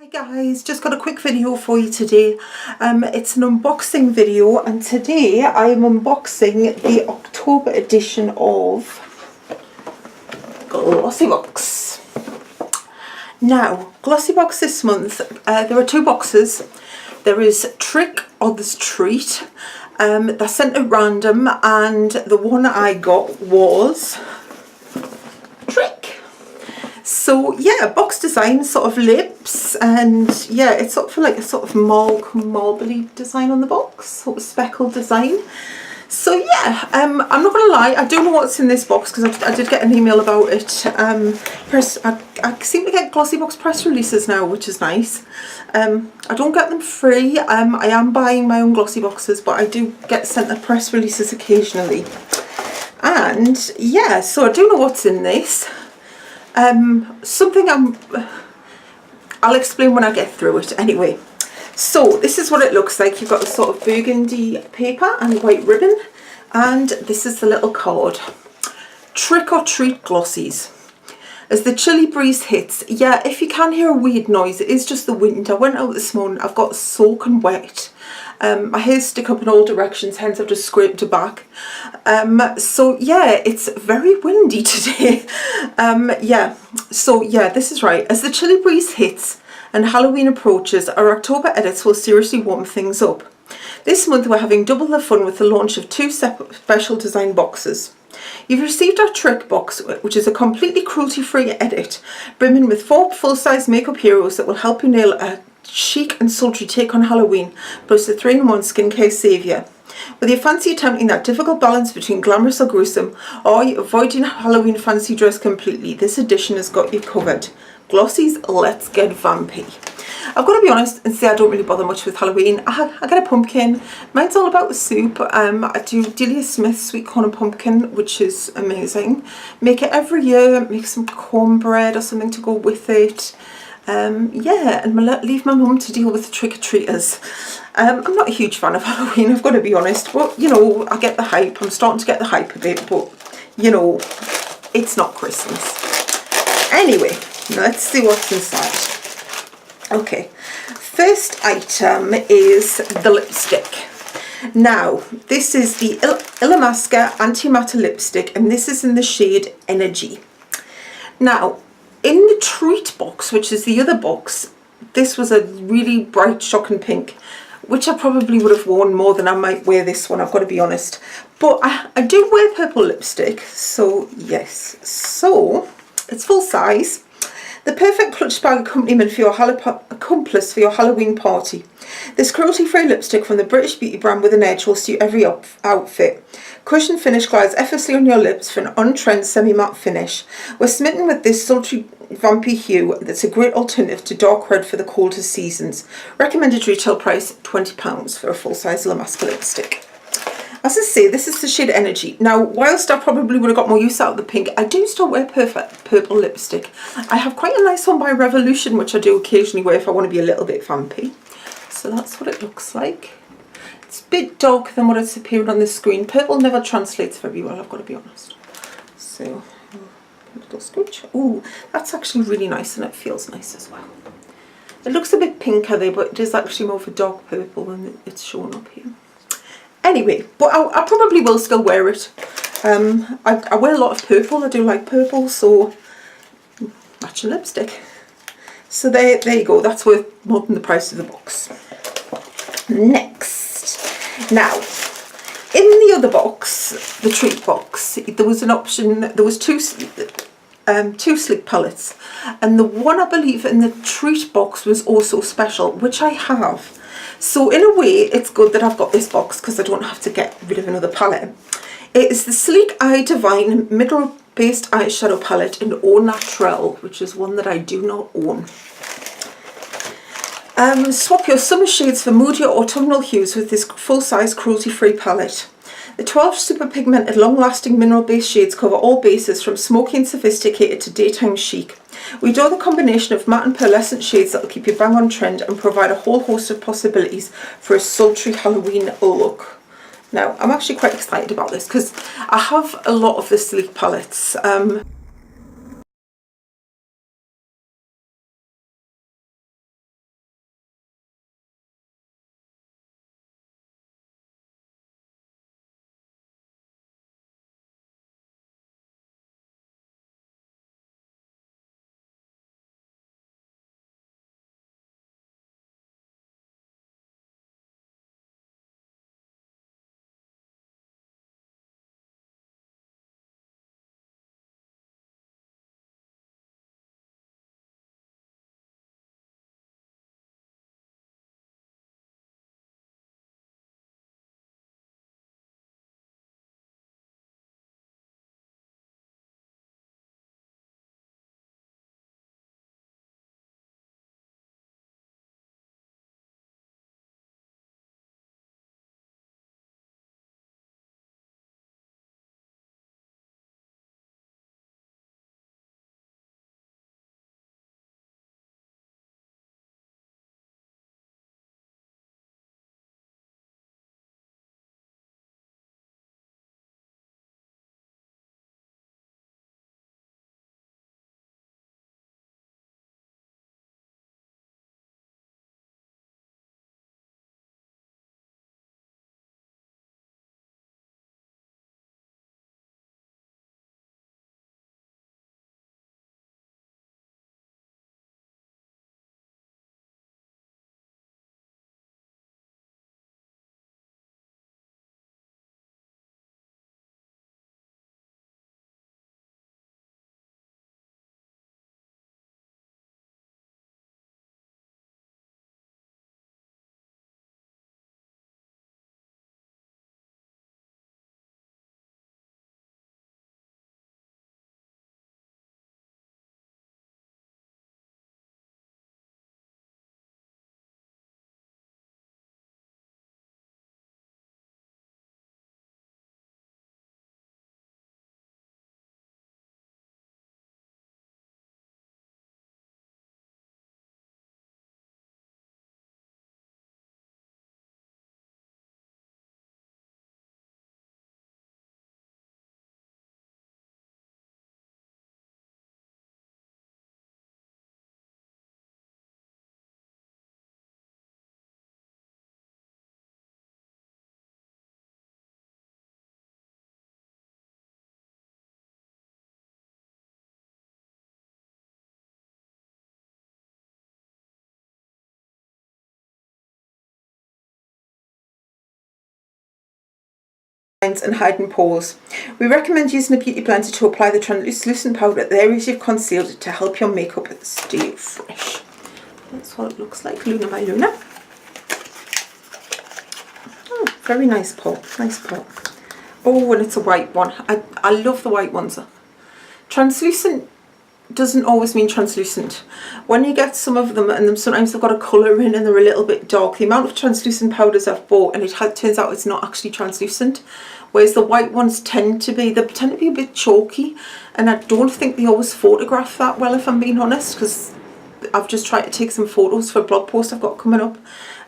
Hi guys, just got a quick video for you today. It's an unboxing video, and today I am unboxing the October edition of Glossybox. Now, Glossybox this month, there are two boxes. There is Trick or the Treat. They're sent at random, and the one I got was Trick. So yeah, box design, sort of lips, and yeah, it's sort of like a sort of marbly design on the box, sort of speckled design. So yeah, I'm not gonna lie, I don't know what's in this box because I did get an email about it. I seem to get Glossybox press releases now, which is nice. I don't get them free. I am buying my own Glossyboxes, but I do get sent the press releases occasionally. And yeah, so I do know what's in this. Something I'll explain when I get through it anyway. So this is what it looks like. You've got a sort of burgundy paper and white ribbon, and this is the little card. Trick or treat glossies. As the chilly breeze hits, yeah, if you can hear a weird noise, it is just the wind. I went out this morning, I've got soaking wet. My hair stick up in all directions, hence I've just scraped it back. So yeah, it's very windy today. Yeah, so yeah, this is right. As the chilly breeze hits and Halloween approaches, our October edits will seriously warm things up. This month we're having double the fun with the launch of two separate special design boxes. You've received our Trick box, which is a completely cruelty-free edit, brimming with 4 full-size makeup heroes that will help you nail a chic and sultry take on Halloween, plus the 3-in-1 skincare saviour. Whether you fancy attempting that difficult balance between glamorous or gruesome, or you're avoiding Halloween fancy dress completely, this edition has got you covered. Glossies, let's get vampy. I've got to be honest and say I don't really bother much with Halloween. I get a pumpkin. Mine's all about the soup. I do Delia Smith's sweet corn and pumpkin, which is amazing. Make it every year. Make some cornbread or something to go with it. Yeah, and leave my mum to deal with the trick-or-treaters. I'm not a huge fan of Halloween, I've got to be honest, but you know, I get the hype. I'm starting to get the hype of it, but you know, it's not Christmas. Anyway, let's see what's inside. Okay, first item is the lipstick. Now, this is the Illamasqua Antimatter Lipstick, and this is in the shade Energy. Now, in the treat box, which is the other box, this was a really bright, shocking pink, which I probably would have worn more than I might wear this one, I've got to be honest. But I do wear purple lipstick, so yes. So, it's full size. The perfect clutch bag accompaniment for your accomplice for your Halloween party. This cruelty-free lipstick from the British beauty brand With an Edge will suit every outfit. Cushion finish glides effortlessly on your lips for an on-trend semi-matte finish. We're smitten with this sultry vampy hue that's a great alternative to dark red for the colder seasons. Recommended retail price £20 for a full-size Illamasqua lipstick. As I say, this is the shade Energy. Now, whilst I probably would have got more use out of the pink, I do still wear purple lipstick. I have quite a nice one by Revolution, which I do occasionally wear if I want to be a little bit vampy. So that's what it looks like. It's a bit darker than what it's appearing on the screen. Purple never translates very well, I've got to be honest. So, a little scooch. Ooh, that's actually really nice, and it feels nice as well. It looks a bit pinker there, but it is actually more of a dark purple than it's shown up here. Anyway, but I probably will still wear it. I wear a lot of purple. I do like purple, so matching lipstick. So there you go. That's worth more than the price of the box. Next, now in the other box, the treat box, there was an option. There was two sleek palettes, and the one I believe in the treat box was also special, which I have. So in a way, it's good that I've got this box because I don't have to get rid of another palette. It is the Sleek Eye Divine Mineral Based Eyeshadow Palette in Au Naturel, which is one that I do not own. Swap your summer shades for moodier autumnal hues with this full-size cruelty-free palette. The 12 super pigmented, long-lasting mineral-based shades cover all bases from smoky and sophisticated to daytime chic. We adore the combination of matte and pearlescent shades that will keep you bang on trend and provide a whole host of possibilities for a sultry Halloween look. Now, I'm actually quite excited about this because I have a lot of the sleek palettes. lines and hiding pores. We recommend using a beauty blender to apply the translucent powder at the areas you've concealed to help your makeup stay fresh. That's what it looks like. Luna my Luna. Oh, very nice pot. Nice pot. Oh, and it's a white one. I love the white ones. Translucent doesn't always mean translucent. When you get some of them, and sometimes they've got a colour in and they're a little bit dark, the amount of translucent powders I've bought, and it turns out it's not actually translucent, whereas the white ones tend to be a bit chalky, and I don't think they always photograph that well, if I'm being honest, because I've just tried to take some photos for a blog post I've got coming up,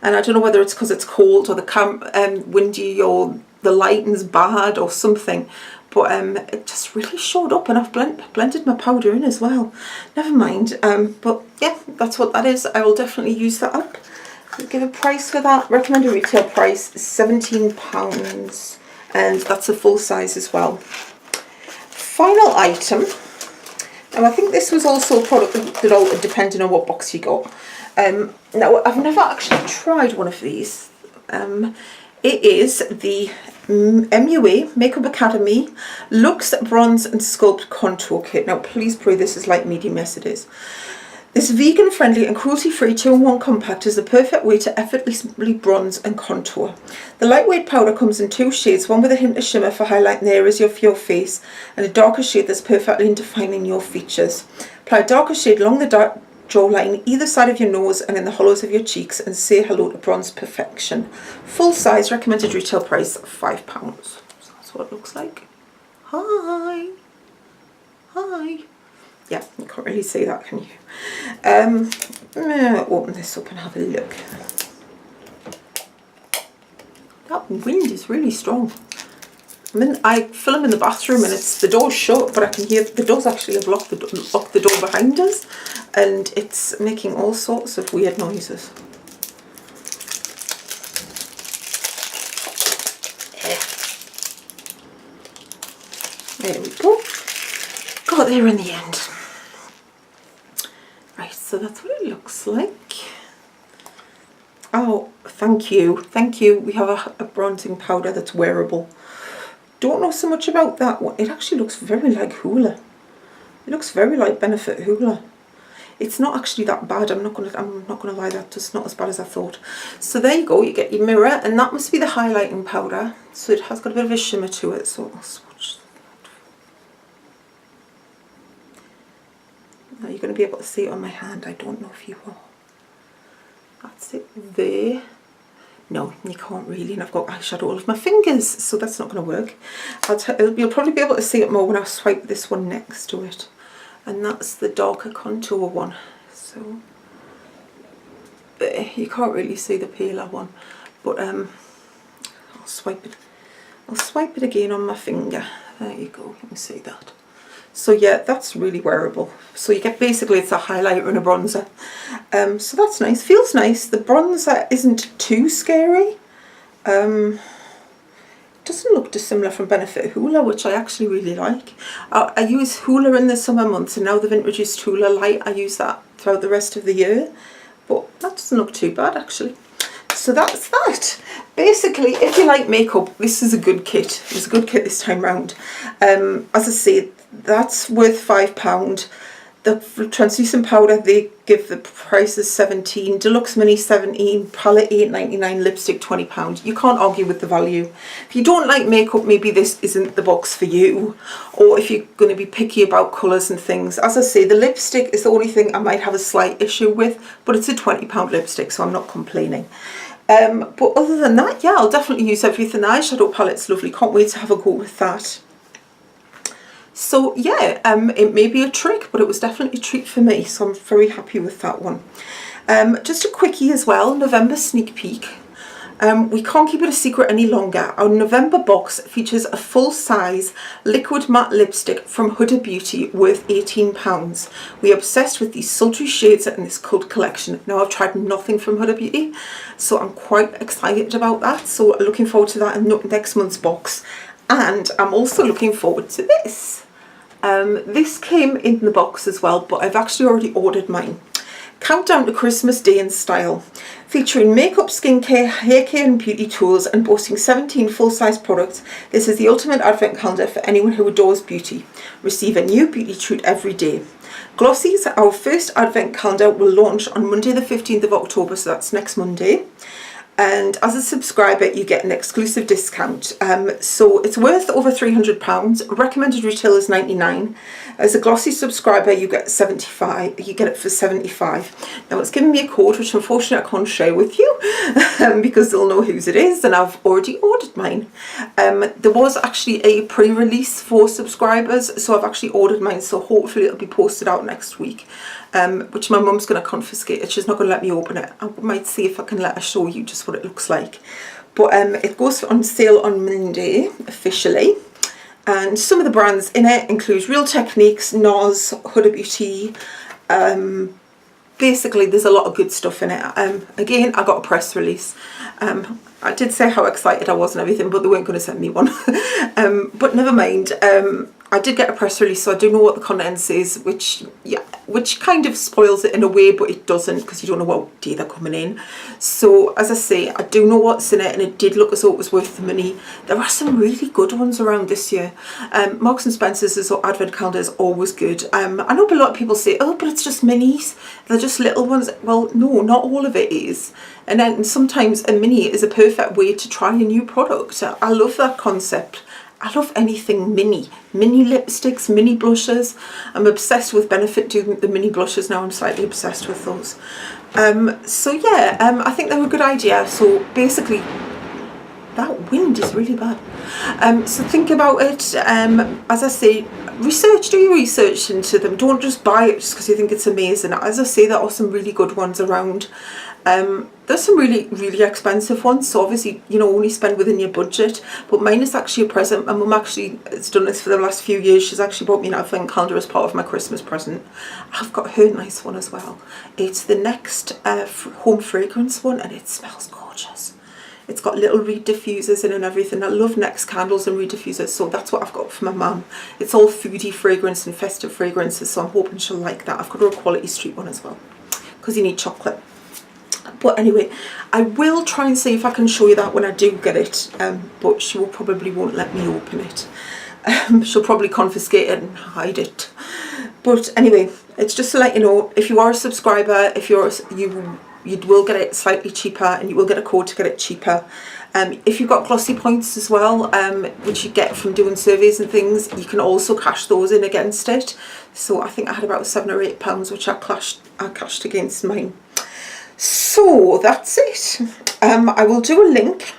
and I don't know whether it's because it's cold or the windy or the lighting's bad or something, but it just really showed up, and I've blended my powder in as well. Never mind, but yeah, that's what that is. I will definitely use that up. I'll give a price for that. Recommended retail price is £17, and that's a full size as well. Final item. Now, I think this was also a product that all depending on what box you got. Now, I've never actually tried one of these. It is the MUA Makeup Academy Luxe Bronze and Sculpt Contour Kit. Now, please pray this is light medium. Yes, it is. This vegan-friendly and cruelty-free 2-in-1 compact is the perfect way to effortlessly bronze and contour. The lightweight powder comes in 2 shades, one with a hint of shimmer for highlighting the areas of your face, and a darker shade that's perfectly in defining your features. Apply a darker shade along the dark jawline, either side of your nose and in the hollows of your cheeks, and say hello to bronze perfection. Full size, recommended retail price of £5. So that's what it looks like. Hi. Hi. Yeah, you can't really see that, can you? Open this up and have a look. That wind is really strong. I film in the bathroom and the door's shut, but I can hear the door's actually locked the door behind us, and it's making all sorts of weird noises. There we go. Got there in the end. Right, so that's what it looks like. Oh, thank you. Thank you. We have a bronzing powder that's wearable. Don't know so much about that one. It actually looks very like Hoola. It looks very like Benefit Hoola. It's not actually that bad. I'm not gonna lie, that's just not as bad as I thought. So there you go. You get your mirror, and that must be the highlighting powder. So it has got a bit of a shimmer to it. So I'll swatch. Now you're going to be able to see it on my hand. I don't know if you will. That's it there. No, you can't really, and I've got eyeshadow all over my fingers, so that's not going to work. You'll probably be able to see it more when I swipe this one next to it. And that's the darker contour one. So you can't really see the paler one, but I'll swipe it. I'll swipe it again on my finger. There you go. You can see that. So yeah, that's really wearable. So you get basically it's a highlighter and a bronzer. So that's nice. Feels nice. The bronzer isn't too scary. Doesn't look dissimilar from Benefit Hoola, which I actually really like. I use Hoola in the summer months, and now they've introduced Hoola Light. I use that throughout the rest of the year, but that doesn't look too bad actually. So that's that. Basically, if you like makeup, this is a good kit. It was a good kit this time round. As I say, that's worth £5. The translucent powder, they give the price as 17, Deluxe Mini 17, palette £8.99, lipstick £20. You can't argue with the value. If you don't like makeup, maybe this isn't the box for you. Or if you're going to be picky about colours and things. As I say, the lipstick is the only thing I might have a slight issue with, but it's a £20 lipstick, so I'm not complaining. But other than that, yeah, I'll definitely use everything. The eyeshadow palette's lovely. Can't wait to have a go with that. So yeah, it may be a trick, but it was definitely a treat for me, so I'm very happy with that one. Just a quickie as well, November sneak peek. We can't keep it a secret any longer. Our November box features a full-size liquid matte lipstick from Huda Beauty worth £18. We are obsessed with these sultry shades in this cult collection. Now, I've tried nothing from Huda Beauty, so I'm quite excited about that. So looking forward to that in next month's box. And I'm also looking forward to this. This came in the box as well, but I've actually already ordered mine. Countdown to Christmas Day in Style, featuring makeup, skincare, hair care and beauty tools and boasting 17 full-size products. This is the ultimate advent calendar for anyone who adores beauty. Receive a new beauty treat every day. Glossy's, our first advent calendar, will launch on Monday the 15th of October, so that's next Monday. And as a subscriber you get an exclusive discount, so it's worth over £300. Recommended retail is £99. As a Glossy subscriber you get 75. You get it for 75. Now it's given me a code which unfortunately I can't share with you because they'll know whose it is, and I've already ordered mine. There was actually a pre-release for subscribers, so I've actually ordered mine, so hopefully it'll be posted out next week. Which my mum's going to confiscate it. She's not going to let me open it. I might see if I can let her show you just what it looks like. But it goes on sale on Monday officially. And some of the brands in it include Real Techniques, NARS, Huda Beauty. Basically there's a lot of good stuff in it. Again, I got a press release. I did say how excited I was and everything, but they weren't going to send me one. But never mind. I did get a press release, so I do know what the contents is, which kind of spoils it in a way, but it doesn't, because you don't know what day they're coming in. So as I say, I do know what's in it, and it did look as though it was worth the money. There are some really good ones around this year. Marks and Spencer's advent calendar is always good. I know a lot of people say, oh, but it's just minis, they're just little ones. Well, no, not all of it is. And then sometimes a mini is a perfect way to try a new product. I love that concept. I love anything mini lipsticks, mini blushes. I'm obsessed with Benefit doing the mini blushes now. I'm slightly obsessed with those. So yeah, I think they're a good idea. So basically, that wind is really bad. So think about it. As I say, do your research into them. Don't just buy it just because you think it's amazing. As I say, there are some really good ones around. There's some really expensive ones, so obviously, you know, only spend within your budget. But mine is actually a present. My mum actually has done this for the last few years. She's actually bought me an advent calendar as part of my Christmas present. I've got her nice one as well. It's the Next home fragrance one, and it smells gorgeous. It's got little reed diffusers in and everything. I love Next candles and reed diffusers, so that's what I've got for my mum. It's all foodie fragrance and festive fragrances, so I'm hoping she'll like that. I've got her a Quality Street one as well, because you need chocolate. But anyway, I will try and see if I can show you that when I do get it, but she probably won't let me open it. She'll probably confiscate it and hide it. But anyway, it's just to let you know, if you are a subscriber, if you will get it slightly cheaper, and you will get a code to get it cheaper. If you've got Glossy points as well, which you get from doing surveys and things, you can also cash those in against it. So I think I had about £7 or £8 which I cashed against mine. So that's it. I will do a link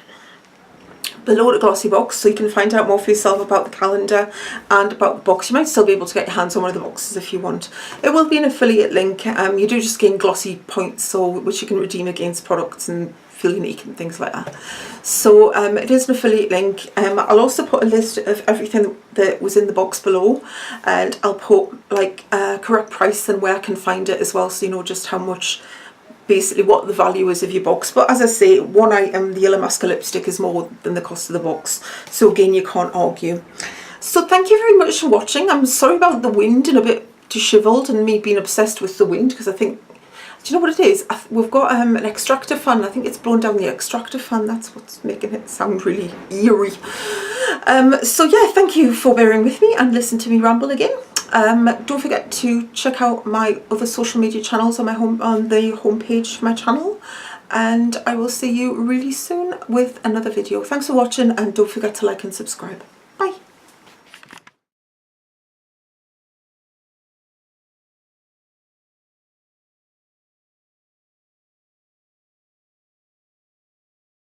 below the Glossybox so you can find out more for yourself about the calendar and about the box. You might still be able to get your hands on one of the boxes if you want. It will be an affiliate link. You do just gain Glossy points, which you can redeem against products and feel unique and things like that. So it is an affiliate link. I'll also put a list of everything that was in the box below, and I'll put like correct price and where I can find it as well, so you know just how much, basically what the value is of your box. But as I say, one item, the Illamasqua lipstick, is more than the cost of the box, so again you can't argue. So thank you very much for watching. I'm sorry about the wind and a bit dishevelled and me being obsessed with the wind, because I think, do you know what it is? We've got an extractor fan. I think it's blown down the extractor fan. That's what's making it sound really eerie. So yeah, thank you for bearing with me and listen to me ramble again. Don't forget to check out my other social media channels on the homepage of my channel, and I will see you really soon with another video. Thanks for watching, and don't forget to like and subscribe.